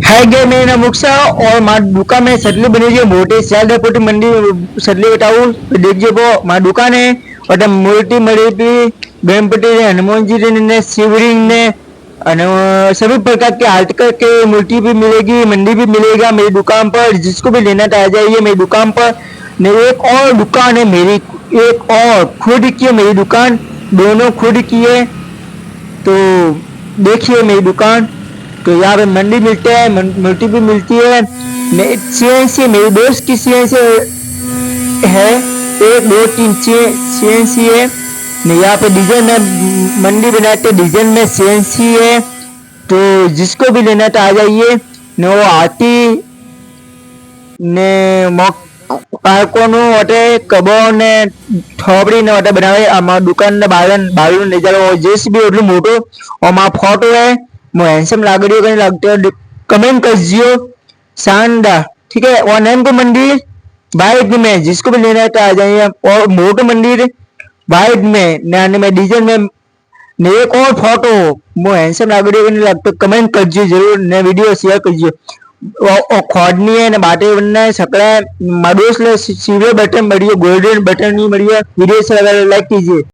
है गए मैं ना मुक्सा और मार दुकान में सटली बनी है मोटी सियाल डेपोटी मंडी सटली बताऊं तो देखिए वो मार दुकान है और मूर्ति मड़ी भी गणपति ने हनुमान जी ने शिवलिंग ने सभी प्रकार के आर्टिकल के मूर्ति भी मिलेगी मंडी भी मिलेगा मेरी दुकान पर जिसको भी लेना तो आ जाइए मेरी दुकान पर। ने एक और दुकान है मेरी एक और खुद की है मेरी दुकान दोनों खुद की है तो देखिए मेरी दुकान। तो यहाँ पे मंडी मिलते हैं मूर्ति भी मिलती है सीएनसी मेरे दोस्त की सीएनसी है एक दो तीन सीएनसी है यहाँ पे डिजाइन में मंडी बनाते डिजाइन में सीएनसी है तो जिसको भी लेना तो आ जाइए ने वो आती ने બાળકોનું વટે કબો ને થોબડી ને વટે બનાવે આમાં દુકાન ને બાજુ નજારો જેસીબી એટલું મોટું આમાં ફોટો है मैं हैंडसम लाग रही हो लगते हो कमेंट कर दियो शानदार ठीक है। और नेम को मंदिर वाइट में जिसको भी लेना है तो आ जाइए और मोटो मंदिर वाइट में नाने में डिजाइन में ने एक और फोटो मैं हैंडसम लाग रही हो लगते कमेंट कर दियो जरूर ने वीडियो शेयर कर दियो खोडनी है बाटे बनना है सकड़ा माडोस ले सिल्वर बटन बढ़िया गोल्डन बटन नहीं बढ़िया वीडियो से लाइक कीजिए।